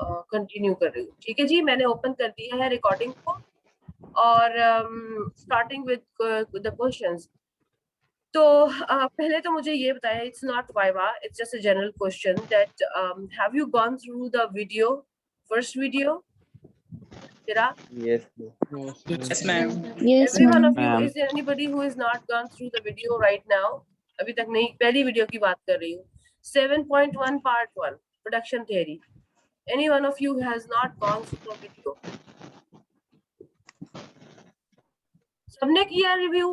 Continue कर रही हूँ। ठीक है जी, मैंने ओपन कर दिया है रिकॉर्डिंग को और स्टार्टिंग विद द क्वेश्चंस। तो पहले तो मुझे ये बताया, it's not viva, it's just a general question that have you gone through the video, first video? Yes. Yes, ma'am. Yes, Every one ma'am. of you, is there anybody who has not gone through the video right now? अभी तक नहीं, पहली video की बात कर रही हूँ। 7.1 part 1 production theory. Any one of you has not gone through the video? सबने किया review?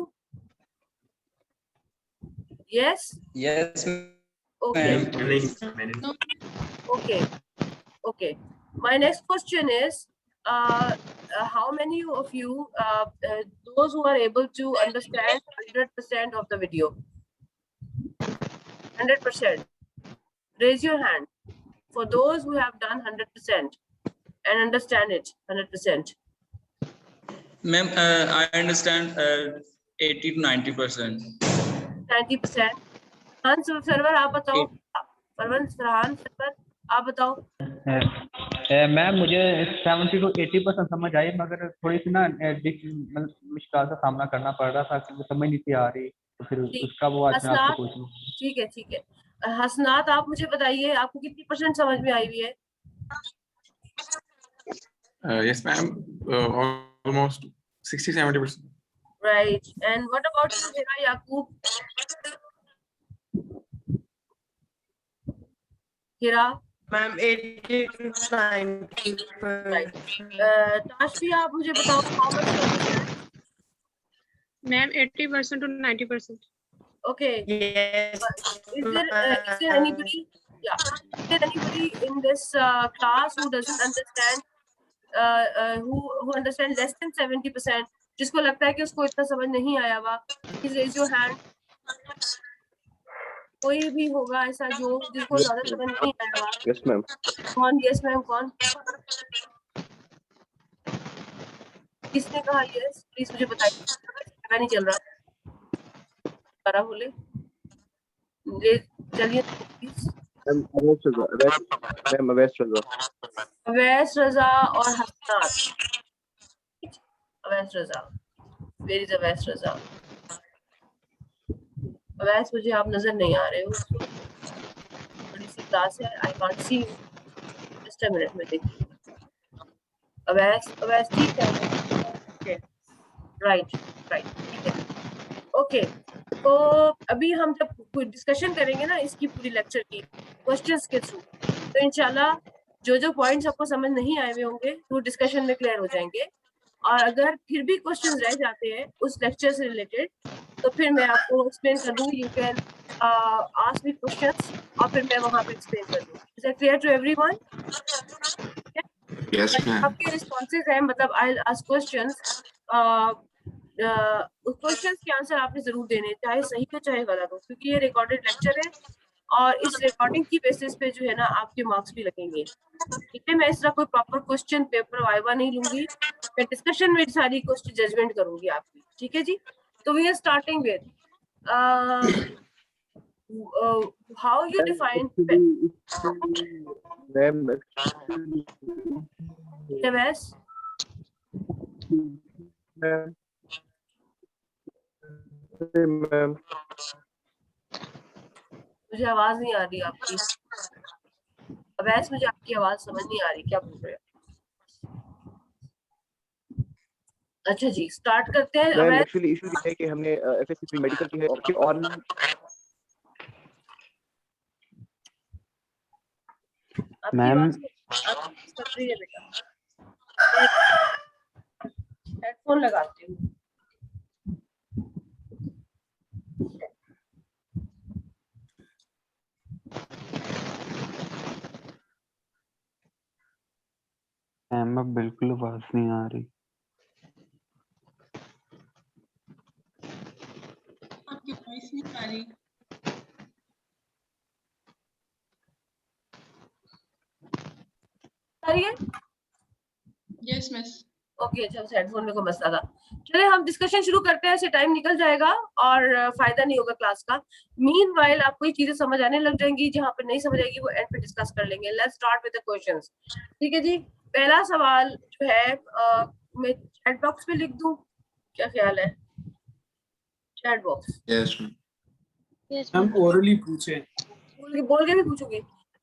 Yes? Yes, Okay. ma'am. Okay. Okay. My next question is, how many of you, those who are able to understand 100% of the video? 100%. Raise your hand. For those who have done 100% and understand it 100%. Ma'am, I understand 80 to 90%. 90%. हाँ server आप बताओ। परवन सरहान server आप बताओ। Ma'am मुझे 70 to 80% समझ आई, मगर थोड़ी सी ना मुश्किल का सामना करना पड़ रहा था क्योंकि समझ नहीं थी आ रही, तो फिर उसका वो आज मैं आपसे हसनात, पूछूं। ठीक है ठीक है। हसनात आप मुझे बताइए, आपको कितनी % समझ में आई हुई है? Yes, ma'am. Almost 60-70%. Right. And what about you, Hira Yaqub? Hira? Ma'am, 80 to 90%. Right. Tashfi, आप मुझे बताओ, how much you understand? Ma'am, 80% to 90%. Okay. Yes. Is there anybody? Yeah. Is there anybody in this class who doesn't understand? Who understand less than 70%? जिसको लगता है कि उसको इतना समझ नहीं आया हुआ, please raise your hand. कोई भी होगा ऐसा जो जिसको ज्यादा समझ नहीं आया हुआ? Yes, ma'am. कौन? यस मैम, कौन? किसने कहा यस? प्लीज मुझे बताइए, पता नहीं चल रहा। करा बोले चलिए प्लीज। अवैस रजा और हसनात। अवैस रजा, वेयर इज अवैस रजा? अवैस, मुझे आप नजर नहीं आ रहे हो, बड़ी सी क्लास है, I can't see you. Just a minute में देखती हूँ। अवैस, अवैस ठीक है? ओके, राइट राइट, ठीक है, ओके। तो अभी हम जब कोई डिस्कशन करेंगे ना इसकी पूरी लेक्चर की क्वेश्चंस के थ्रू, तो इंशाल्लाह जो पॉइंट्स आपको समझ नहीं आए हुए होंगे वो डिस्कशन में क्लियर हो जाएंगे। और अगर फिर भी क्वेश्चंस रह जाते हैं उस लेक्चर से रिलेटेड, तो फिर मैं आपको एक्सप्लेन कर दूंगी। You can ask me questions और फिर मैं वहां पे एक्सप्लेन कर दूंगी। Is that clear to everyone? Yes, ma'am. आपके रिस्पॉन्सेज हैं, मतलब आई विल आस्क क्वेश्चंस, उस क्वेश्चंस के आंसर आपने जरूर देने, चाहे सही हो चाहे गलत हो, क्योंकि ये रिकॉर्डेड लेक्चर है और इस रिकॉर्डिंग की बेसिस पे जो है ना आपके मार्क्स भी लगेंगे। ठीक है, मैं इस तरह कोई प्रॉपर क्वेश्चन पेपर वाइवा नहीं लूंगी, मैं डिस्कशन में सारी क्वेश्चन जजमेंट करूंगी आपकी। ठीक है जी, तो we are starting with how you define AVS. मुझे आवाज नहीं आ रही आपकी अवैस, मुझे आपकी आवाज समझ नहीं आ रही, क्या बोल रहे हो? अच्छा जी, स्टार्ट करते हैं। मैम एक्चुअली इशू ये है कि हमने एफएससी प्री मेडिकल की है और मैम आप कर रही है बेटा, हेडफोन लगाती हूँ। मैम बिल्कुल आवाज नहीं आ रही। आपकी वॉइस नहीं आ रही। आ रही है? Yes miss. ओके अच्छा हेडफोन में कोई मसला था। चले हम डिस्कशन शुरू करते हैं, ऐसे टाइम निकल जाएगा और फायदा नहीं होगा क्लास का। मीनवाइल आपको ये चीजें समझ आने लग जाएंगी, जहां पर नहीं समझ आएगी वो एंड पे डिस्कस कर लेंगे। Let's start with the questions. ठीक है जी, पहला सवाल जो है मैं चैट बॉक्स में लिख दूं, क्या ख्याल है? Chat box Yes, ma'am. Yes, हम ma'am. ओरली पूछे। बोल के भी पूछूंगी।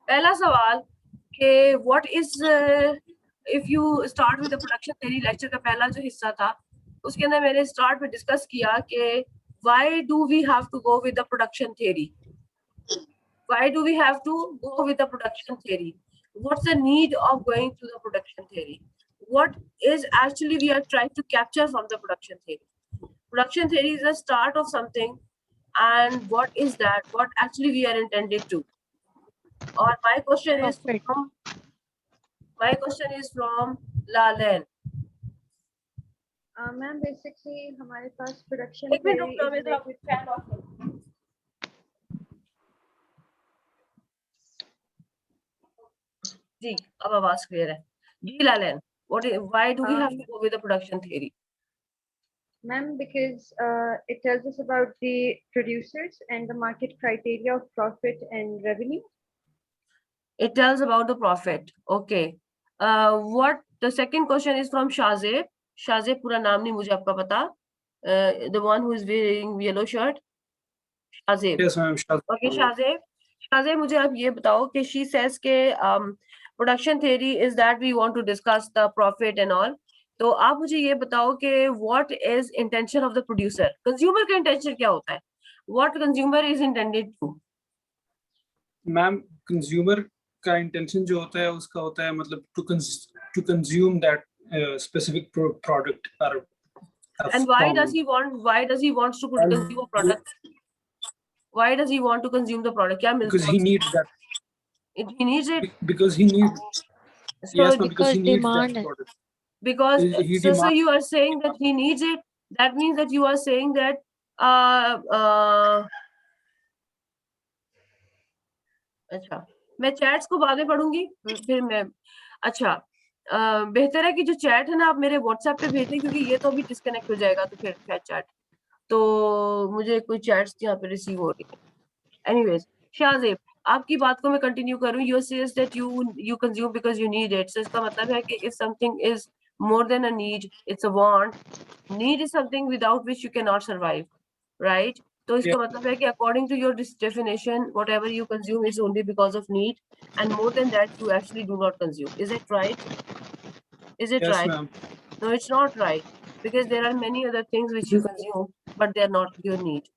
पहला सवाल कि what is if you start with the production theory, lecture का पहला जो हिस्सा था उसके अंदर मैंने स्टार्ट में डिस्कस किया कि why do we have to go with the production theory, why do we have to go with the production theory, what's the need of going to the production theory, what is actually we are trying to capture from the production theory. Production theory is the start of something, and what is that, what actually we are intended to. Or my question is from Lalen. Ma'am basically हमारे पास production एक minute रुकना, मैं जरा fan of करूं। जी अब आवाज clear है जी। लालन, why do we have to go with the production theory? Ma'am, because it tells us about the producers and the market criteria of profit and revenue. It tells about the profit. Okay. What the second question is from Shazeb. Shazeb पूरा नाम नहीं मुझे आपका पता. The one who is wearing yellow shirt. Shazeb. Yes, ma'am. Okay, Shazeb. Shazeb, मुझे आप ये बताओ कि she says के production theory is that we want to discuss the profit and all. तो आप मुझे ये बताओ कि what is intention of the producer? Consumer का intention क्या होता है? What consumer is intended to? Ma'am consumer का इंटेंशन जो होता है उसका होता है मतलब to consume that specific product or and why does he want to consume a product? Why does he want to consume the product? क्या मिलता because है? he needs that. He needs it. Because he needs. So Yes, ma'am, because he needs demand that है. product. because He so demands. you are saying that he needs it. That means that you are saying that अच्छा मैं chats को बाद में पढ़ूंगी फिर मैं अच्छा बेहतर है कि जो चैट है ना आप मेरे व्हाट्सएप पे भेज दें, क्योंकि ये तो अभी डिस्कनेक्ट हो जाएगा तो फिर चैट तो मुझे कोई चैट्स यहाँ पे रिसीव हो रही है। एनीवेज शाहजेब, आपकी बात को मैं कंटिन्यू करूं। You says that you consume because you need it. So इसका मतलब है कि if something is more than a need, it's a want. Need is something without which you cannot survive, right? तो इसका मतलब है कि according to your definition, whatever you consume is only because of need, and more than that, you actually do not consume. Is it right? Is it Yes, right? ma'am. No, it's not right, because there are many other things which you consume, but they are not your need.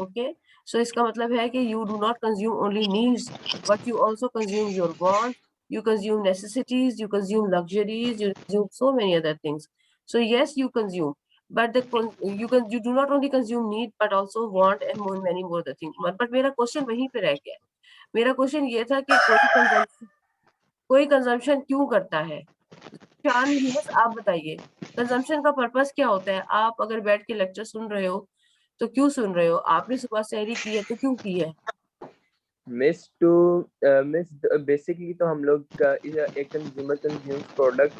Okay? So इसका मतलब है कि you do not consume only needs, but you also consume your wants, you consume necessities, you consume luxuries, you consume so many other things. So yes, you consume, but you do not only consume need, but also want and many more other things. But मेरा question वहीं पे रह गया। मेरा question ये था कि कोई कंजम्पशन क्यों करता है? शान यूनुस, आप बताइए कंजम्पशन का पर्पस क्या होता है? आप अगर बैठ के लेक्चर सुन रहे हो तो क्यों सुन रहे हो? आपने सुबह सहरी की है तो क्यों की है? मिस बेसिकली तो हम लोग एक consumer consumes product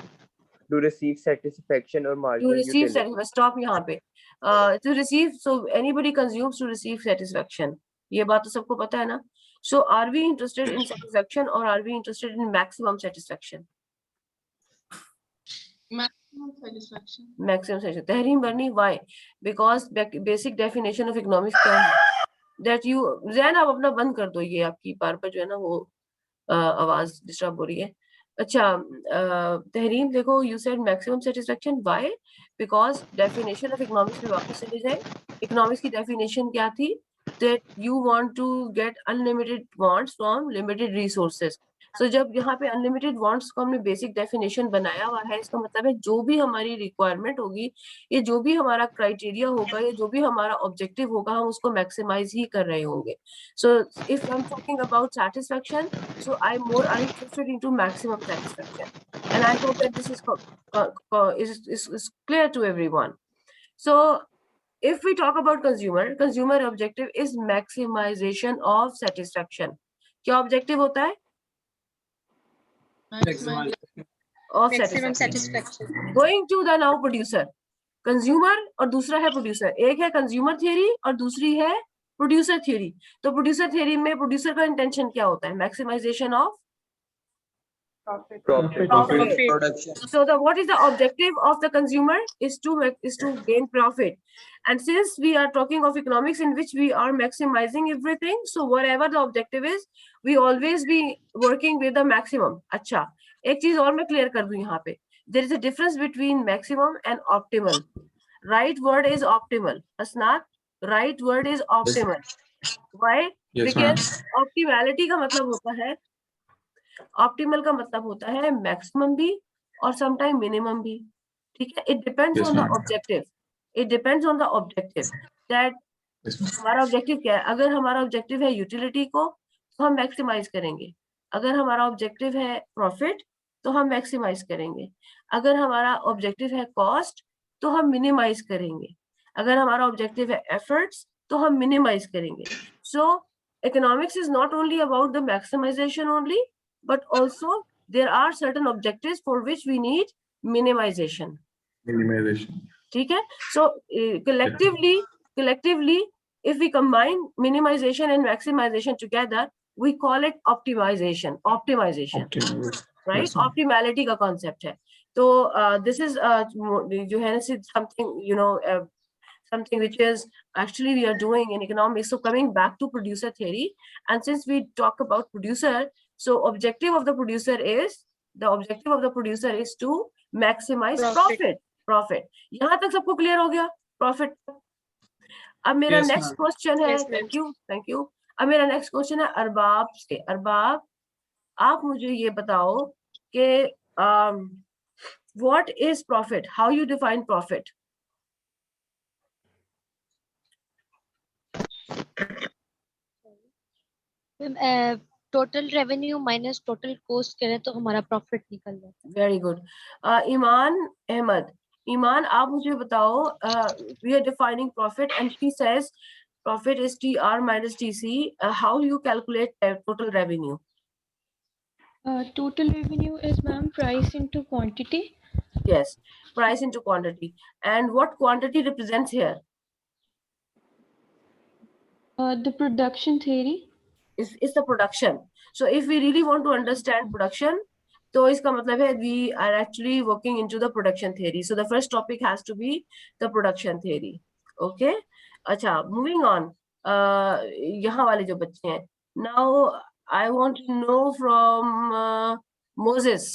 to receive satisfaction और मार्जिनल यूटिलिटी। स्टॉप यहाँ पे। To receive, so anybody consumes to receive satisfaction, ये बात तो सबको पता है ना? So are we interested in satisfaction और are we interested in maximum satisfaction? Maximum satisfaction. Maximum satisfaction. Tahrim Barni, why? Because basic definition of economics क्या है? दैट यू जैन, आप अपना बंद कर दो, ये आपकी बार पर जो है ना वो आवाज डिस्टर्ब हो रही है। अच्छा तहरीम देखो, you said maximum satisfaction, why? Because definition of economics में वापस चले जाए। इकोनॉमिक्स की डेफिनेशन क्या थी? That you want to get unlimited wants from limited resources. So जब यहाँ पे अनलिमिटेड वांट्स को हमने बेसिक डेफिनेशन बनाया हुआ है, इसका मतलब है जो भी हमारी रिक्वायरमेंट होगी, ये जो भी हमारा क्राइटेरिया होगा, ये जो भी हमारा ऑब्जेक्टिव होगा, हम उसको मैक्सिमाइज ही कर रहे होंगे। So if I am talking about satisfaction, so I'm more interested into maximum satisfaction, and I hope that this is clear to everyone. So if we talk about consumer objective is maximization of satisfaction. क्या objective होता है? of Maximum satisfaction. satisfaction. Going to the now producer, consumer और दूसरा है producer. एक है consumer theory और दूसरी है producer theory. तो producer theory में producer का intention क्या होता है? Maximization of Profit. profit. Production. So what is the objective of the consumer is to gain profit. And since we are talking of economics in which we are maximizing everything, so whatever the objective is, we always be working with the maximum. अच्छा, एक चीज और मैं clear कर दूं यहाँ पे. There is a difference between maximum and optimal. Right word is optimal. Asnat, right word is optimal. Why? Yes, ma'am. Because optimality का मतलब होता है, ऑप्टिमल का मतलब होता है मैक्सिमम भी और समटाइम मिनिमम भी. ठीक है, it depends Yes, on the ma'am. Objective. It depends on the objective that Yes, ma'am. हमारा ऑब्जेक्टिव क्या है. अगर हमारा ऑब्जेक्टिव है यूटिलिटी को तो हम मैक्सिमाइज करेंगे. अगर हमारा ऑब्जेक्टिव है प्रॉफिट तो हम मैक्सिमाइज करेंगे. अगर हमारा ऑब्जेक्टिव है कॉस्ट तो हम मिनिमाइज करेंगे. अगर हमारा ऑब्जेक्टिव है एफर्ट्स तो हम मिनिमाइज करेंगे. सो economics is not only about the maximization only, but also there are certain objectives for which we need minimization. Minimization. ठीक है. So collectively if we combine minimization and maximization together, we call it optimization. Optimal. Right? Yes, ma'am. Optimality का concept है. तो this is जो है something something which is actually we are doing in economics. So coming back to producer theory, and since we talk about producer, so objective of the producer is to maximize profit. यहाँ तक सबको clear हो गया profit. अब मेरा Yes, next ma'am. question है. Yes, ma'am. thank you. अब मेरा next question है अरबाब से. अरबाब, आप मुझे ये बताओ कि what is profit? How you define profit? Total revenue minus total cost करें तो हमारा प्रॉफिट निकल जाता है. Very good. ईमान अहमद, ईमान आप मुझे बताओ, we are defining profit and she says profit is TR minus TC. How you calculate total revenue? Total revenue is, ma'am, price into quantity. Yes, price into quantity. And what quantity represents here? The production theory. Is the production. So if we really want to understand production, तो इसका मतलब है we are actually working into the production theory. So the first topic has to be the production theory. Okay. अच्छा, moving on. यहाँ वाले जो बच्चे हैं. Now I want to know from Moses.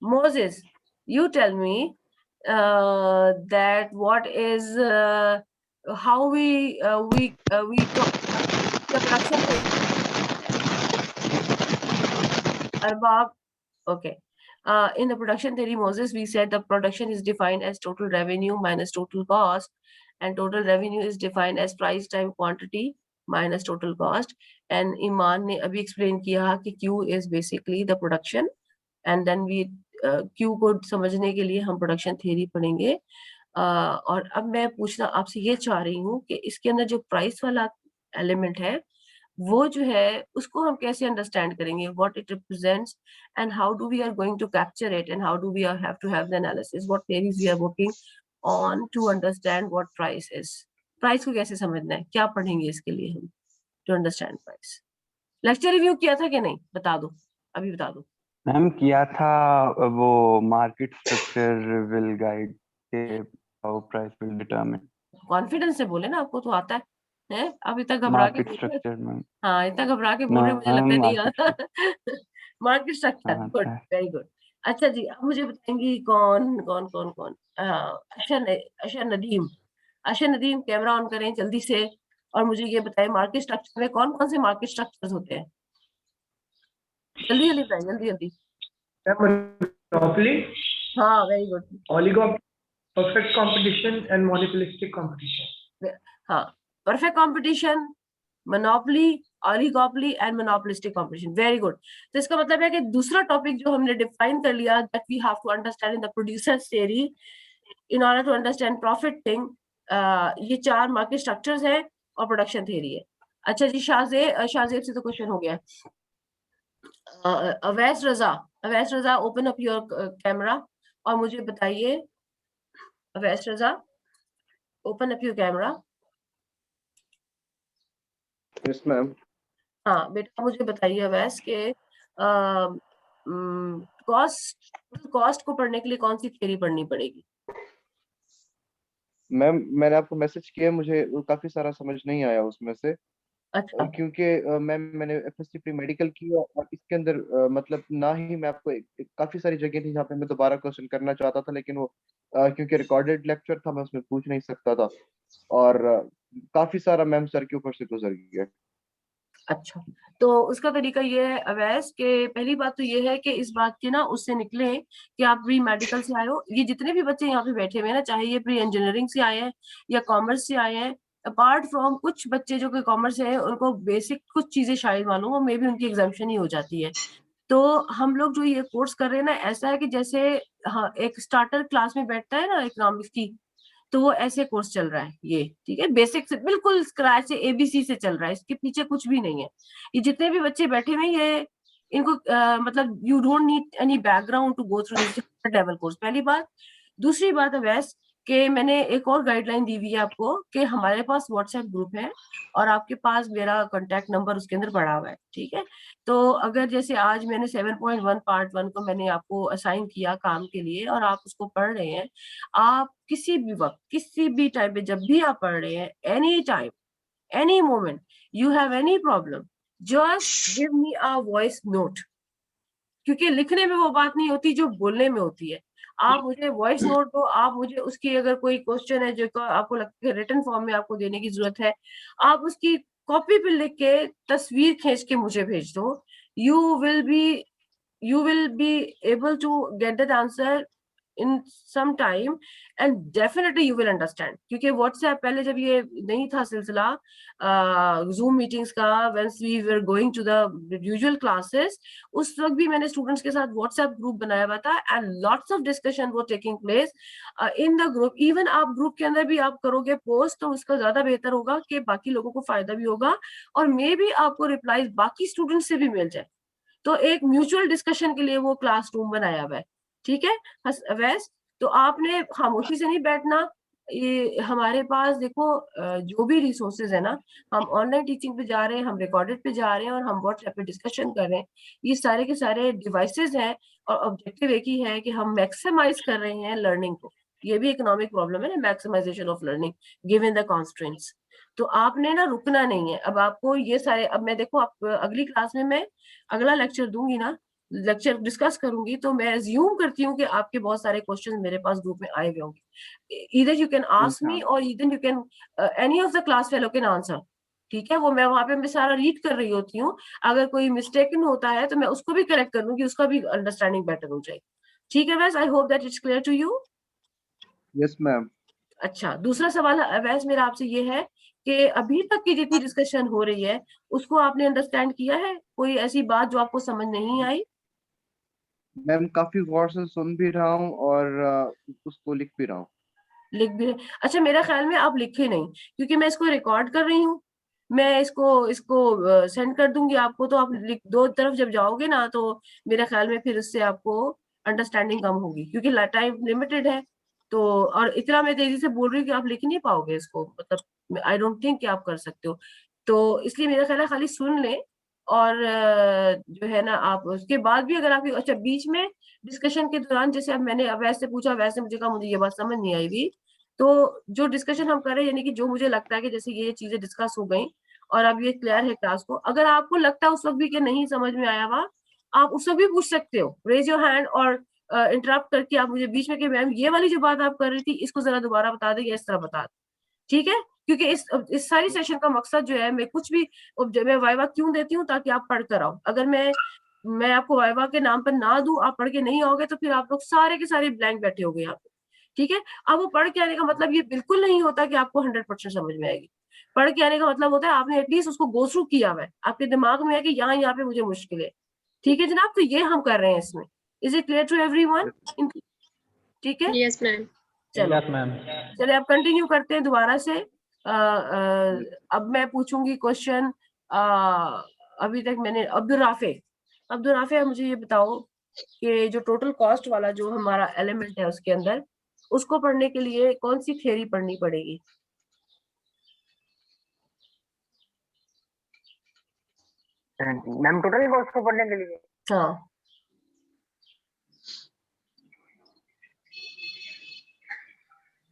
Moses, you tell me that what is how we talk the production theory. Arbab, okay. In the production theory, Moses, we said the production is defined as total revenue minus total cost, and total revenue is defined as price time quantity minus total cost. And Iman ने अभी explain किया कि Q is basically the production, and then we Q को समझने के लिए हम production theory पढ़ेंगे. और अब मैं पूछना आपसे ये चाह रही हूँ कि इसके अंदर जो price वाला element है वो जो है उसको हम कैसे understand करेंगे, what it represents and how do we are going to capture it and how do we have to have the analysis, what theories we are working on to understand what price is. Price को कैसे समझना है, क्या पढ़ेंगे इसके लिए हम to understand price. Lecture review किया था कि नहीं, बता दो, अभी बता दो. मैम किया था, वो मार्केट स्ट्रक्चर विल गाइड के how price will determine. Confidence से बोले ना, आपको तो आता है अब इतना घबरा के मार्केट स्ट्रक्चर मैम. हाँ इतना घबरा के बोल रहे मुझे लगता है नहीं आता. Market structure, good, very good. अच्छा जी, अब मुझे बताएंगी कौन कौन कौन कौन. अशर नदीम कैमरा ऑन करें जल्दी से और मुझे ये बताएं मार्केट स्ट्रक्चर में कौन कौन से मार्केट स्ट्रक्चर्स होते हैं. जल्दी जल्दी बताएं, जल्दी जल्दी. Monopoly, हाँ very good. oligopoly, perfect competition and monopolistic competition. हाँ, perfect competition, monopoly, oligopoly and monopolistic competition. Very good. तो इसका मतलब है कि दूसरा टॉपिक जो हमने डिफाइन कर लिया that we have to understand in the producer theory in order to understand profit thing, ये चार मार्केट स्ट्रक्चर्स हैं और प्रोडक्शन थ्योरी है. अच्छा जी, शाहजेब से तो क्वेश्चन हो गया. Awais Raza, Awais Raza, open up your camera और मुझे बताइए, Awais Raza, open up your camera. Yes ma'am. हाँ बेटा, मुझे बताइए अवैस के कॉस्ट को पढ़ने के लिए कौन सी थ्योरी पढ़नी पड़ेगी? मैम मैंने आपको मैसेज किया, मुझे काफी सारा समझ नहीं आया उसमें से। अच्छा। क्योंकि मैम मैंने एफएससी प्री मेडिकल किया और इसके अंदर मतलब ना ही मैं आपको काफी सारी जगह थी जहाँ पे मैं दोबारा क्वेश्चन करना चाहता था, लेकिन वो क्योंकि रिकॉर्डेड लेक्चर था मैं उसमें पूछ नहीं सकता था, और काफी सारा मैम सर के ऊपर से गुजर गया। अच्छा, तो उसका तरीका ये है अवैस के, पहली बात तो ये है कि इस बात के ना उससे निकले कि आप प्री मेडिकल से आए हो। ये जितने भी बच्चे यहाँ पे बैठे हुए हैं ना, चाहे ये प्री इंजीनियरिंग से आए हैं या कॉमर्स से आए हैं, अपार्ट फ्रॉम कुछ बच्चे जो कि कॉमर्स से हैं, उनको बेसिक कुछ चीजें शायद मालूम हो, मे भी उनकी एग्जामिशन ही हो जाती है। तो हम लोग जो ये कोर्स कर रहे हैं ना, ऐसा है कि जैसे हाँ एक स्टार्टर क्लास में बैठता है ना इकोनॉमिक्स की, तो वो ऐसे कोर्स चल रहा है ये, ठीक है, बेसिक से बिल्कुल स्क्रैच से एबीसी से चल रहा है, इसके पीछे कुछ भी नहीं है। ये जितने भी बच्चे बैठे हुए हैं, ये इनको मतलब you don't need any background to go through this level course, पहली बात। दूसरी बात है वैस कि मैंने एक और गाइडलाइन दी हुई है आपको कि हमारे पास व्हाट्सएप ग्रुप है और आपके पास मेरा कांटेक्ट नंबर उसके अंदर पड़ा हुआ है, ठीक है। तो अगर जैसे आज मैंने 7.1 पार्ट 1 को मैंने आपको असाइन किया काम के लिए और आप उसको पढ़ रहे हैं, आप किसी भी वक्त किसी भी टाइम पे जब भी आप पढ़ रहे हैं, any time any moment you have any problem, just give me a voice note, क्योंकि लिखने में वो बात नहीं होती जो बोलने में होती है। आप मुझे वॉइस नोट दो, आप मुझे उसकी अगर कोई क्वेश्चन है जो आपको लगता है रिटन फॉर्म में आपको देने की जरूरत है, आप उसकी कॉपी पे लिख के तस्वीर खींच के मुझे भेज दो। You will be able to get that answer in some time and definitely you will understand, क्योंकि WhatsApp पहले जब ये नहीं था सिलसिला Zoom मीटिंग्स का, once we were going to the usual classes, उस वक्त भी मैंने स्टूडेंट्स के साथ WhatsApp ग्रुप बनाया हुआ था and lots of discussion were taking place in the group। even आप ग्रुप के अंदर भी आप करोगे पोस्ट तो उसका ज्यादा बेहतर होगा कि बाकी लोगों को फायदा भी होगा और मे भी आपको रिप्लाईज बाकी स्टूडेंट्स से भी मिल जाए। तो एक म्यूचुअल डिस्कशन के लिए वो क्लासरूम बनाया हुआ है, ठीक है अवैस। तो आपने खामोशी से नहीं बैठना, ये हमारे पास देखो जो भी रिसोर्सेज है ना, हम ऑनलाइन टीचिंग पे जा रहे हैं, हम रिकॉर्डेड पे जा रहे हैं और हम व्हाट्सएप पे डिस्कशन कर रहे हैं, ये सारे के सारे डिवाइसेस हैं और ऑब्जेक्टिव एक ही है कि हम मैक्सिमाइज कर रहे हैं लर्निंग को। ये भी इकोनॉमिक प्रॉब्लम है ना, maximization of learning given the constraints. तो आपने ना रुकना नहीं है, अब आपको ये सारे, अब मैं देखो आप अगली क्लास में मैं अगला लेक्चर दूंगी ना, लेक्चर डिस्कस करूंगी, तो मैं अज्यूम करती हूँ कि आपके बहुत सारे क्वेश्चन मेरे पास ग्रुप में आए हुए होंगे, इधर यू कैन आस्क मी और इधर you can any of the class fellow can answer, ठीक है। वो मैं वहां पे मैं सारा रीड कर रही होती हूँ, अगर कोई मिस्टेकन होता है तो मैं उसको भी करेक्ट कर लूंगी, उसका भी अंडरस्टैंडिंग बेटर हो जाएगी, ठीक है वैस। I hope that it's clear to you. Yes ma'am. अच्छा, दूसरा सवाल वैस मेरा आपसे ये है कि अभी तक की जितनी डिस्कशन हो रही है उसको आपने अंडरस्टैंड किया है? कोई ऐसी बात जो आपको समझ नहीं आई? मैम काफी गौर से सुन भी रहा हूँ और उसको लिख भी रहा हूँ। लिख भी रहे? अच्छा, मेरा ख्याल में आप लिखे नहीं, क्योंकि मैं इसको रिकॉर्ड कर रही हूँ, मैं इसको इसको सेंड कर दूंगी आपको, तो आप दो तरफ जब जाओगे ना तो मेरा ख्याल में फिर उससे आपको अंडरस्टैंडिंग कम होगी, क्योंकि टाइम लिमिटेड है। तो और इतना मैं तेजी से बोल रही हूँ कि आप लिख नहीं पाओगे इसको, मतलब आई डोंट थिंक कि आप कर सकते हो। तो इसलिए मेरा ख्याल है खाली सुन लें और जो है ना आप उसके बाद भी अगर आप, अच्छा बीच में डिस्कशन के दौरान जैसे अब मैंने अब वैसे पूछा, वैसे मुझे कहा मुझे ये बात समझ नहीं आई भी, तो जो डिस्कशन हम कर रहे हैं यानी कि जो मुझे लगता है कि जैसे ये चीजें डिस्कस हो गई और अब ये क्लियर है क्लास को, अगर आपको लगता है उस वक्त भी कि नहीं समझ में आया हुआ, आप उस वक्त भी पूछ सकते हो, रेज योर हैंड और इंटरप्ट करके आप मुझे बीच में कि मैम ये वाली जो बात आप कर रही थी इसको जरा दोबारा बता दें या इस तरह बता दें, ठीक है। क्योंकि इस सारी सेशन का मकसद जो है, मैं कुछ भी मैं वाइवा क्यों देती हूँ ताकि आप पढ़ कर आओ। अगर मैं आपको वाइवा के नाम पर ना दूं, आप पढ़ के नहीं आओगे तो फिर आप लोग सारे के सारे ब्लैंक बैठे होगे यहाँ पे, ठीक है। अब वो पढ़ के आने का मतलब ये बिल्कुल नहीं होता कि आपको 100% समझ में आएगी। पढ़ के आने का मतलब होता है आपने एटलीस्ट उसको गो थ्रू किया हुआ है, आपके दिमाग में है कि यहाँ पे मुझे मुश्किल है, ठीक है जनाब। तो ये हम कर रहे हैं इसमें। Is it clear to everyone? ठीक है, यस मैम। चलो चलिए अब कंटिन्यू करते हैं दोबारा से। अब मैं पूछूंगी क्वेश्चन। अभी तक मैंने अब्दुल राफे, मुझे ये बताओ कि जो टोटल कॉस्ट वाला जो हमारा एलिमेंट है उसके अंदर, उसको पढ़ने के लिए कौन सी थ्योरी पढ़नी पड़ेगी? मैम टोटल कॉस्ट को पढ़ने के लिए? हाँ,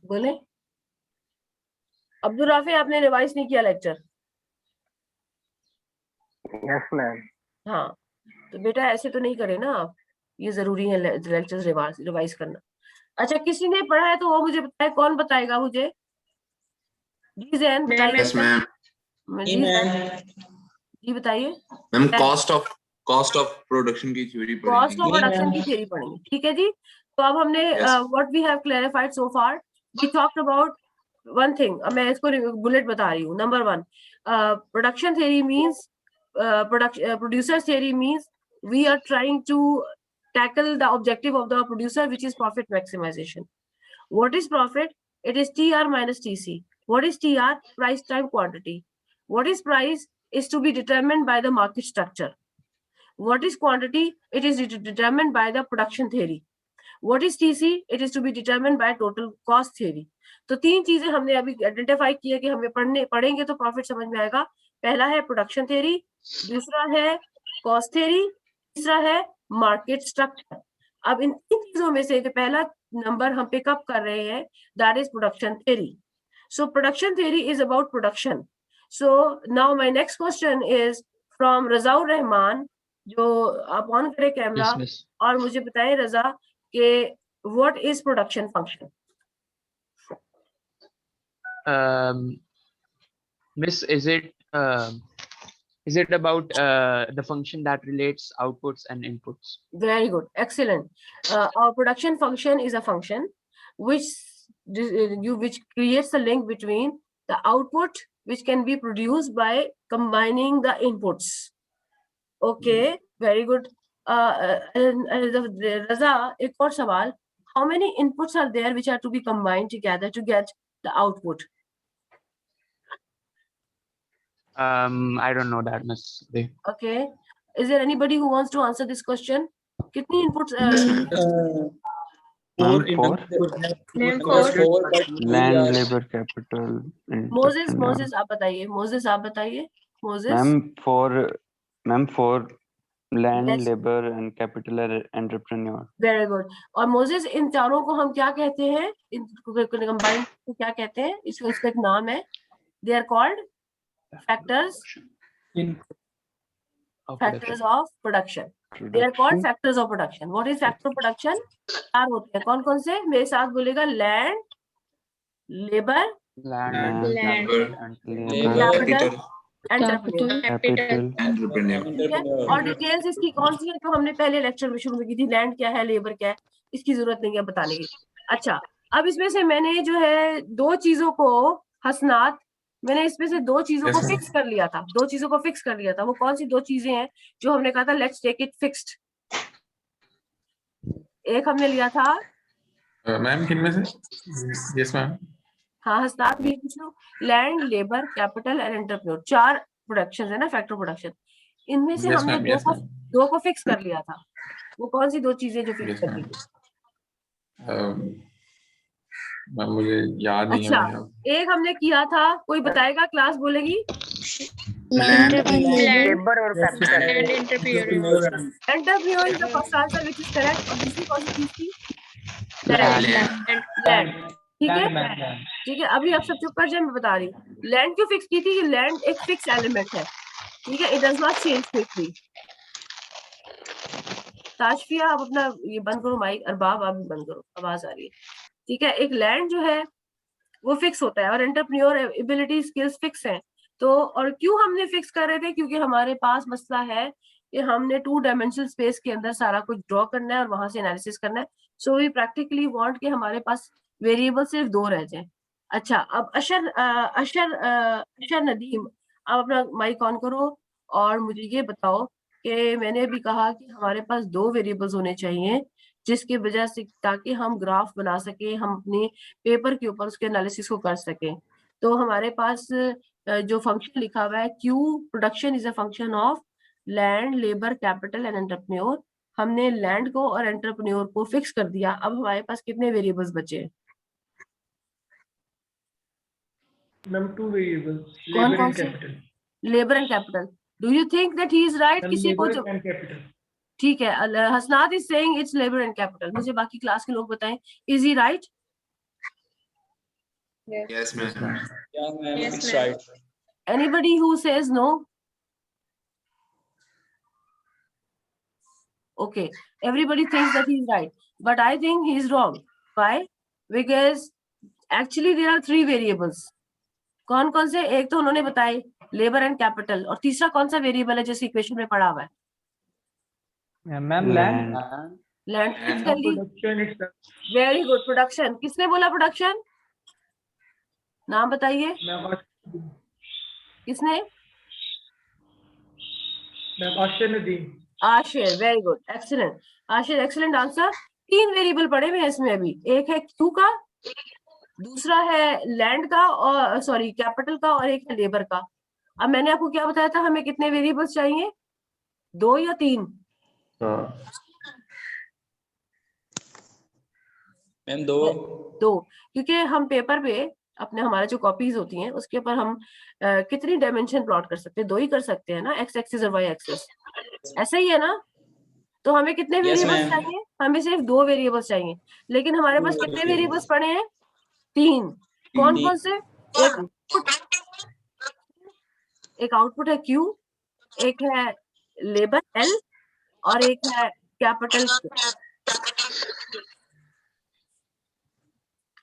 बोले अब्दुल राफी, आपने रिवाइज नहीं किया लेक्चर? Yes ma'am. हाँ, तो बेटा ऐसे तो नहीं करे ना आप, ये जरूरी है लेक्चर रिवाइज करना। अच्छा, किसी ने पढ़ा है तो वो मुझे बताए, कौन बताएगा मुझे? जी जैन बताइए। Yes ma'am. जी बताइए मैम कॉस्ट ऑफ प्रोडक्शन की थ्योरी कॉस्ट ऑफ पढ़ेंगे। प्रोडक्शन की थ्योरी पढ़ेंगे, ठीक है जी। तो अब हमने what we have clarified so far, we talked about one thing. मैं इसको बुलेट बता रही हूँ। Number 1, production theory means producer theory means we are trying to tackle the objective of the producer, which is profit maximization. What is profit? It is TR minus TC. What is TR? Price time quantity. What is price? Is to be determined by the market structure. What is quantity? It is determined by the production theory. What is TC? It is to be determined by total cost theory. तो 3 चीजें हमने अभी identify की है कि हमें पढ़ेंगे तो प्रॉफिट समझ में आएगा। पहला है प्रोडक्शन थ्योरी, दूसरा है कॉस्ट थ्योरी, तीसरा है मार्केट स्ट्रक्चर। अब इन 3 चीजों में से जो पहला नंबर हम पिकअप कर रहे हैं, that is production theory. So production theory is about production. So now my next question is from Razaur Rahman, जो आप ऑन करें कैमरा और मुझे बताएं रजा कि what is production function? Miss, is it about the function that relates outputs and inputs? Very good, excellent. Our production function is a function which creates a link between the output which can be produced by combining the inputs. Okay, very good. Raza, एक और सवाल, how many inputs are there which are to be combined together to get the output? I don't know that, Miss. Okay, is there anybody who wants to answer this question? कितनी inputs? Land, labor, capital. Moses आप बताइए। Ma'am, for land, labor and capital entrepreneur. Very good. और Moses, इन चारों को हम क्या कहते हैं? इनको कंबाइन को क्या कहते हैं? इसका एक नाम है। They are called factors of production. They are called factors of production. What is factor of production? 4 होते हैं। कौन कौन से? मेरे साथ बोलेगा, लैंड, लेबर, कैपिटल, और डिटेल्स इसकी कौन सी है तो हमने पहले लेक्चर में शुरू में की थी। लैंड क्या है, लेबर क्या है, इसकी जरूरत नहीं है बताने की। अच्छा, अब इसमें से मैंने जो है 2 चीजों को, हसनात, मैंने इसमें से 2 चीजों को फिक्स कर लिया था। 2 चीजों को फिक्स कर लिया था। वो कौन सी 2 चीजें हैं जो हमने कहा था लेट्स टेक इट फिक्स्ड? एक हमने लिया था मैम, किन में से? Yes ma'am. हाँ, हसनात भी पूछ लो। Land, labour, capital and entrepreneur, 4 production है ना, फैक्टर प्रोडक्शन। इनमें से हमने 2 को फिक्स कर लिया था। वो कौन सी 2 चीजें जो फिक्स कर ली थी? मुझे याद नहीं है। अच्छा, एक हमने किया था, कोई बताएगा? क्लास बोलेगी। लेबर और capital. Entrepreneur is the first answer which is correct. और दूसरी कौन सी चीज थी? लैंड। ठीक है। अभी आप सब चुप कर जाए, मैं बता रही हूँ। लैंड क्यों फिक्स की थी? लैंड एक फिक्स एलिमेंट है, ठीक है। It does not change quickly. Tashfia, आप अपना ये बंद करो माइक। अरबाब, आप भी बंद करो, आवाज आ रही है। ठीक है, एक लैंड जो है वो फिक्स होता है और एंटरप्रेन्योर एबिलिटी स्किल्स फिक्स हैं। तो और क्यों हमने फिक्स कर रहे थे? क्योंकि हमारे पास मसला है कि हमने 2 डायमेंशनल स्पेस के अंदर सारा कुछ ड्रॉ करना है और वहां से एनालिसिस करना है। सो वी प्रैक्टिकली वांट कि हमारे पास वेरिएबल सिर्फ 2 रह जाए। अच्छा, अब अशर नदीम, आप अपना माइक ऑन करो और मुझे ये बताओ कि मैंने भी कहा कि हमारे पास 2 वेरिएबल्स होने चाहिए जिसकी वजह से, ताकि हम ग्राफ बना सके, हम अपने पेपर के ऊपर उसके एनालिसिस को कर सकें। तो हमारे पास जो फंक्शन लिखा हुआ है, Q production is a function of land, labour, capital and entrepreneur. हमने लैंड को और एंटरप्रेन्योर को फिक्स कर दिया, अब हमारे पास कितने वेरिएबल्स बचे हैं? मैम 2 वेरिएबल्स, कौन लेबर कौन एंड से? Capital. Labour and capital. Do you think that he is right? Ma'am किसी को लेबर जो एंड कैपिटल। ठीक है, Hasnat is saying it's labour and capital. मुझे बाकी क्लास के लोग बताएं, is he right? Yes, ma'am. Yeah, ma'am, Yes, it's ma'am. right. Anybody who says no? Okay, everybody thinks that he's right, but I think he's wrong. Why? Because actually there are 3 variables. कौन कौन से? एक तो उन्होंने बताए labour and capital, और तीसरा कौन सा वेरिएबल है जिस इक्वेशन में पड़ा हुआ है? Ma'am land. लैंड फिक्स कर ली। Production it's very good. Production, किसने बोला प्रोडक्शन? नाम बताइए। मैम किसने? Ashir Nadeem. Ashir, very good, excellent. Ashir, excellent answer. 3 variable पड़े हुए हैं इसमें अभी, एक है क्यू का, दूसरा है लैंड का, और सॉरी कैपिटल का, और एक है लेबर का। अब मैंने आपको क्या बताया था, हमें कितने वेरिएबल्स चाहिए? 2 या 3? मैम 2। 2, क्योंकि हम पेपर पे अपने, हमारा जो कॉपीज होती हैं उसके ऊपर हम कितनी डायमेंशन प्लॉट कर सकते हैं? 2 ही कर सकते हैं ना, एक्स एक्सिस और वाई एक्सिस, ऐसा ही है ना? तो हमें कितने Yes, वेरिएबल्स ma'am. चाहिए? हमें सिर्फ 2 वेरिएबल्स चाहिए, लेकिन हमारे पास कितने वेरिएबल्स पड़े हैं? 3। कौन कौन से? एक आउटपुट है Q, एक है लेबर L, और एक है कैपिटल Q।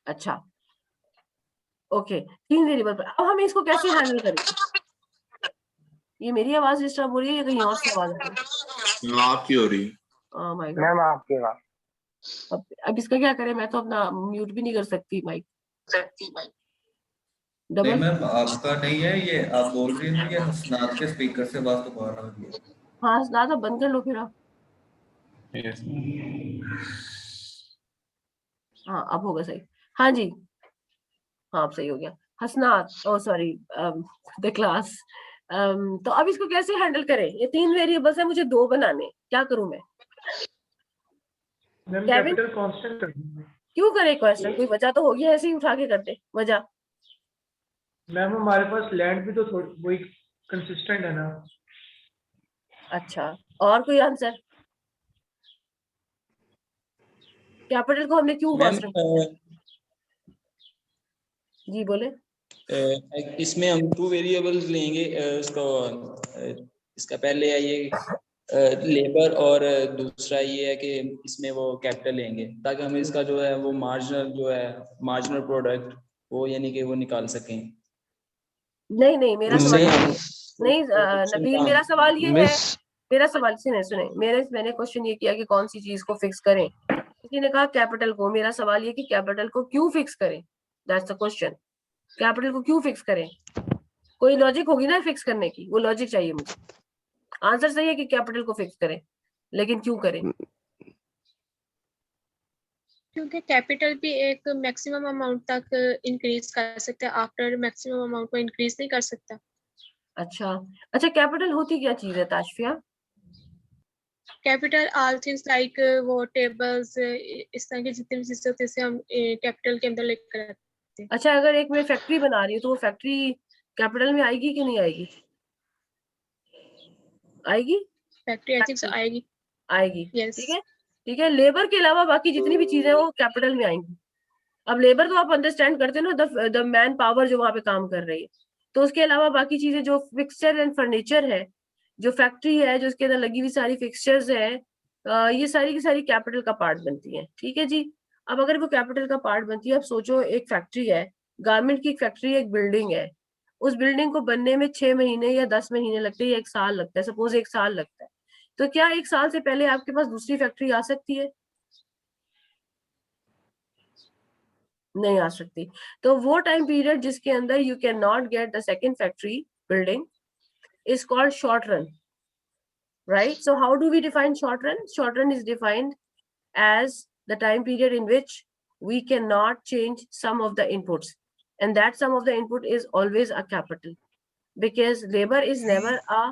अच्छा, ओके, 3 वेरिएबल पर। अब हम इसको कैसे हैंडल करेंगे? ये मेरी आवाज डिस्टर्ब हो रही है या कहीं और से आवाज आ रही है? आपकी हो रही। Oh my God. मैम आपके आवाज। अब इसका क्या करें? मैं तो अपना म्यूट भी नहीं कर सकती माइक। नहीं डबल मैम आपका नहीं है ये, आप बोल रही हैं ये हसनात के स्पीकर से बात तो बाहर आ रही है। हाँ, ज्यादा बंद कर लो फिर आप। हाँ, अब होगा सही। हाँ जी, हाँ अब सही हो गया। हसनात, ओ सॉरी, द क्लास। तो अब इसको कैसे हैंडल करें? ये 3 वेरिएबल्स है, मुझे 2 बनाने, क्या करूं मैं? मैम केविन, कैपिटल कांस्टेंट कर दूंगा। क्यों करे क्वेश्चन? कोई वजह तो होगी, ऐसे ही उठा के करते वजह। मैम हमारे पास लैंड भी तो वही कंसिस्टेंट है ना। अच्छा, और कोई आंसर? कैपिटल को हमने क्यों मैम कांस्टेंट? जी बोले। इसमें हम 2 वेरिएबल्स लेंगे, उसको इसका पहले है ये लेबर, और दूसरा ये है कि इसमें वो कैपिटल लेंगे, ताकि हम इसका जो है वो मार्जिनल प्रोडक्ट वो यानी कि वो निकाल सकें। नहीं नहीं, मेरा सवाल नहीं नबील, मेरा सवाल ये है, मिस मेरा सवाल सुने, मैंने क्वेश्चन ये किया कि कौन सी चीज को फिक्स करें। किसी ने कहा कैपिटल को। मेरा सवाल ये कि कैपिटल को क्यों फिक्स करें? That's the question. कैपिटल को क्यों फिक्स करें? कोई लॉजिक होगी ना फिक्स करने की, वो लॉजिक चाहिए मुझे। आंसर सही है कि कैपिटल को फिक्स करें, लेकिन क्यों करें? क्योंकि कैपिटल भी एक मैक्सिमम अमाउंट तक इंक्रीज कर सकता है, आफ्टर मैक्सिमम अमाउंट को इंक्रीज नहीं कर सकता। अच्छा, कैपिटल होती क्या चीज है ताशफिया? कैपिटल ऑल थिंग्स लाइक वो टेबल्स, इस तरह की जितनी भी चीजें होती है हम कैपिटल के अंदर लेकर आते हैं। अच्छा, अगर एक मैं फैक्ट्री बना रही हूँ तो वो फैक्ट्री कैपिटल में आएगी कि नहीं आएगी? आएगी, फैक्ट्री आई थिंक आएगी। आएगी, Yes. ठीक है। लेबर के अलावा बाकी जितनी भी चीजें वो कैपिटल में आएंगी। अब लेबर तो आप अंडरस्टैंड करते हो ना, द मैन पावर जो वहां पे काम कर रही है। तो उसके अलावा बाकी चीजें जो फिक्सचर एंड फर्नीचर है, जो फैक्ट्री है, जो उसके अंदर लगी हुई सारी फिक्सचर्स है, ये सारी की सारी कैपिटल का पार्ट बनती है। ठीक है जी। अब अगर वो कैपिटल का पार्ट बनती है, अब सोचो एक फैक्ट्री है, गारमेंट की फैक्ट्री, एक बिल्डिंग है, उस बिल्डिंग को बनने में 6 महीने या 10 महीने लगते हैं या 1 साल लगता है, सपोज 1 साल लगता है, तो क्या 1 साल से पहले आपके पास दूसरी फैक्ट्री आ सकती है? नहीं आ सकती। तो वो टाइम पीरियड जिसके अंदर you can not get the second factory building is called short run, right? So how do we define short run? Short run is defined as the time period in which we cannot change some of the inputs, and that sum of the input is always a capital, because labor is never a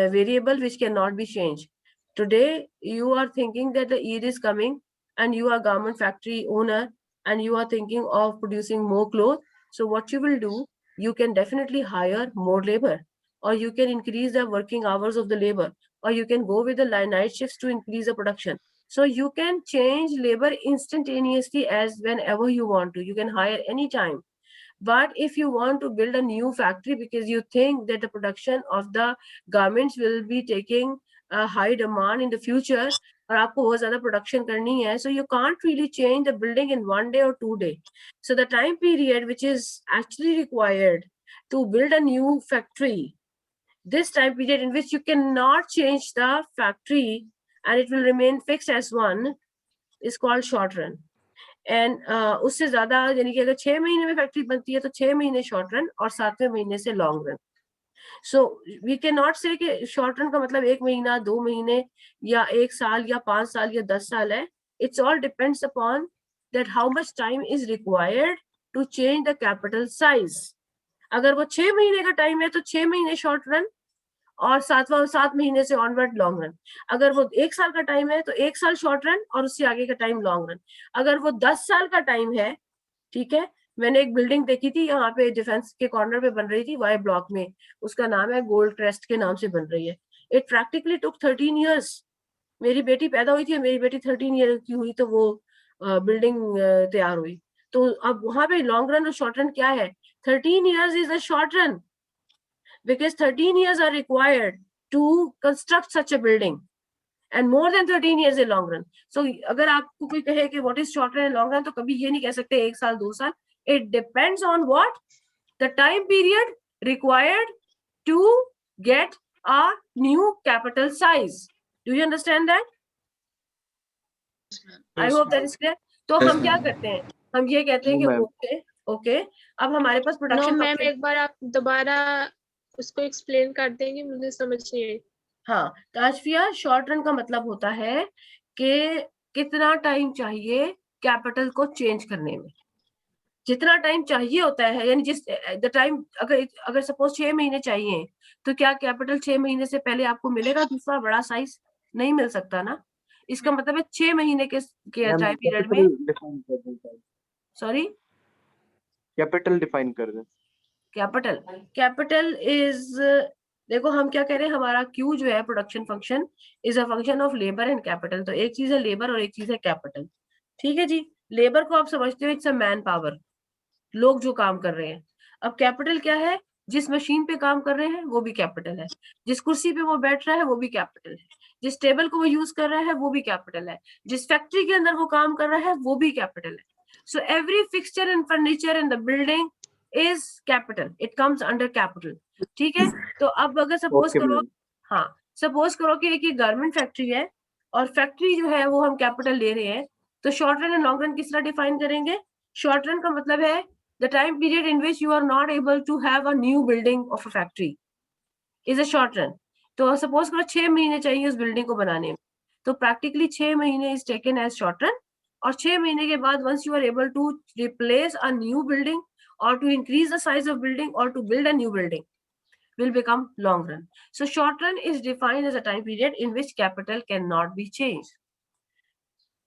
variable which cannot be changed. Today, you are thinking that the Eid is coming and you are garment factory owner and you are thinking of producing more clothes. So what you will do, you can definitely hire more labor, or you can increase the working hours of the labor, or you can go with the night shifts to increase the production. So you can change labor instantaneously as whenever you want to. You can hire anytime. But if you want to build a new factory because you think that the production of the garments will be taking a high demand in the future, और आपको बहुत ज़्यादा production करनी है, so you can't really change the building in 1 day or 2 days. So the time period which is actually required to build a new factory, this time period in which you cannot change the factory and it will remain fixed as one, is called short run. And उससे ज्यादा यानी कि अगर 6 महीने में factory बनती है तो 6 महीने शॉर्ट रन और 7वें महीने से long run. So we can not say कि शॉर्ट रन का मतलब 1 महीना 2 महीने या 1 साल या 5 साल या 10 साल है. It's all depends upon that how much time is required to change the capital size. अगर वो 6 महीने का टाइम है तो 6 महीने शॉर्ट रन और 7 महीने से ऑनवर्ड लॉन्ग रन. अगर वो 1 साल का टाइम है तो 1 साल शॉर्ट रन और उससे आगे का टाइम लॉन्ग रन. अगर वो 10 साल का टाइम है, ठीक है. मैंने एक बिल्डिंग देखी थी यहाँ पे डिफेंस के कॉर्नर पे बन रही थी वाई ब्लॉक में, उसका नाम है गोल्ड क्रेस्ट के नाम से बन रही है. It practically took 13 years. मेरी बेटी पैदा हुई थी, मेरी बेटी 13 ईयर की हुई तो वो बिल्डिंग तैयार हुई. तो अब वहां पे लॉन्ग रन और शॉर्ट रन क्या है? 13 years is the short run because 13 years are required to construct such a building and more than 13 years is long run. So अगर आपको कोई कहे कि what is short run and long run तो कभी ये नहीं कह सकते 1 साल 2 साल. It depends on what the time period required to get a new capital size. Do you understand that? I hope that is clear. तो हम क्या करते हैं, हम ये कहते हैं कि ओके अब हमारे पास प्रोडक्शन. मैम एक बार आप दोबारा उसको एक्सप्लेन कर देंगे, मुझे समझ नहीं आई. हाँ ताशफिया, शॉर्ट रन का मतलब होता है कि कितना टाइम चाहिए कैपिटल को चेंज करने में. जितना टाइम चाहिए होता है, यानी जिस द टाइम अगर सपोज 6 महीने चाहिए तो क्या कैपिटल 6 महीने से पहले आपको मिलेगा दूसरा बड़ा साइज? नहीं मिल सकता ना. इसका मतलब है 6 महीने के टाइम पीरियड में. सॉरी, कैपिटल डिफाइन कर दें. कैपिटल इज, देखो हम क्या कह रहे हैं, हमारा क्यू जो है production function is a function of labour and capital. तो एक चीज है लेबर और एक चीज है कैपिटल. ठीक है जी. लेबर को आप समझते हो इट्स अ मैन पावर, लोग जो काम कर रहे हैं. अब कैपिटल क्या है? जिस मशीन पे काम कर रहे हैं वो भी कैपिटल है, जिस कुर्सी पे वो बैठ रहा है वो भी कैपिटल है, जिस टेबल को वो यूज कर रहा है वो भी कैपिटल है, जिस फैक्ट्री के अंदर वो काम कर रहा है वो भी कैपिटल है. So every fixture and furniture in the building is capital, it comes under capital. ठीक है. तो अब अगर सपोज करो, हाँ सपोज करो कि एक गारमेंट फैक्ट्री है और फैक्ट्री जो है वो हम कैपिटल ले रहे हैं, तो short run and long run किस तरह डिफाइन करेंगे? शॉर्ट रन का मतलब है the time period in which you are not able to have a new building of a factory is a short run. तो सपोज करो 6 महीने चाहिए उस बिल्डिंग को बनाने में, तो प्रैक्टिकली 6 महीने is taken as short run. और 6 महीने के बाद once you are able to replace a new building or to increase the size of building or to build a new building will become long run. So short run is defined as a time period in which capital cannot be changed.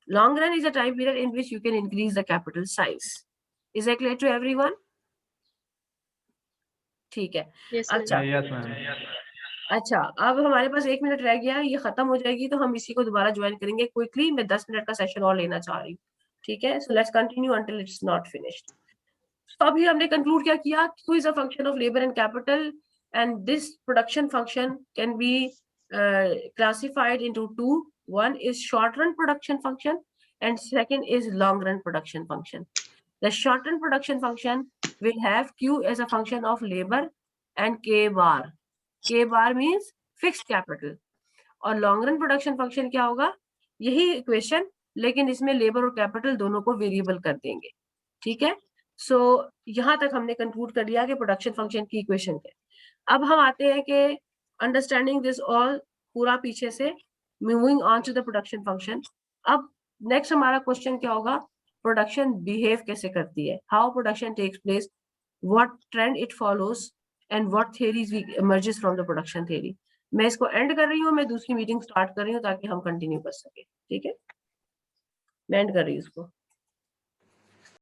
Long run is a time period in which you can increase the capital size. Is that clear to everyone? ठीक है. अच्छा अच्छा, अब हमारे पास 1 minute रह गया, ये खत्म हो जाएगी तो हम इसी को दोबारा ज्वाइन करेंगे क्विकली. मैं 10 मिनट का सेशन और लेना चाह रही हूँ. ठीक है. So let's continue until it's not finished. तो अभी हमने कंक्लूड क्या किया? Q is a function of labor and capital, and this production function can be classified into two. One is short run production function and second is long run production function. The short run production function will have Q as a function of labor and K bar. K bar means fixed capital. और long run production function क्या होगा? यही equation, लेकिन इसमें labour और capital दोनों को variable कर देंगे. ठीक है. सो यहाँ तक हमने कंक्लूड कर लिया कि प्रोडक्शन फंक्शन की इक्वेशन है. अब हम आते हैं कि अंडरस्टैंडिंग दिस ऑल पूरा पीछे से, moving on to the production function. अब नेक्स्ट हमारा क्वेश्चन क्या होगा? प्रोडक्शन बिहेव कैसे करती है, how production takes place, what trend it follows and what theories emerges from the production theory. मैं इसको एंड कर रही हूँ, मैं दूसरी मीटिंग स्टार्ट कर रही हूँ ताकि हम कंटिन्यू कर सके। ठीक है, मैं एंड कर रही हूँ इसको।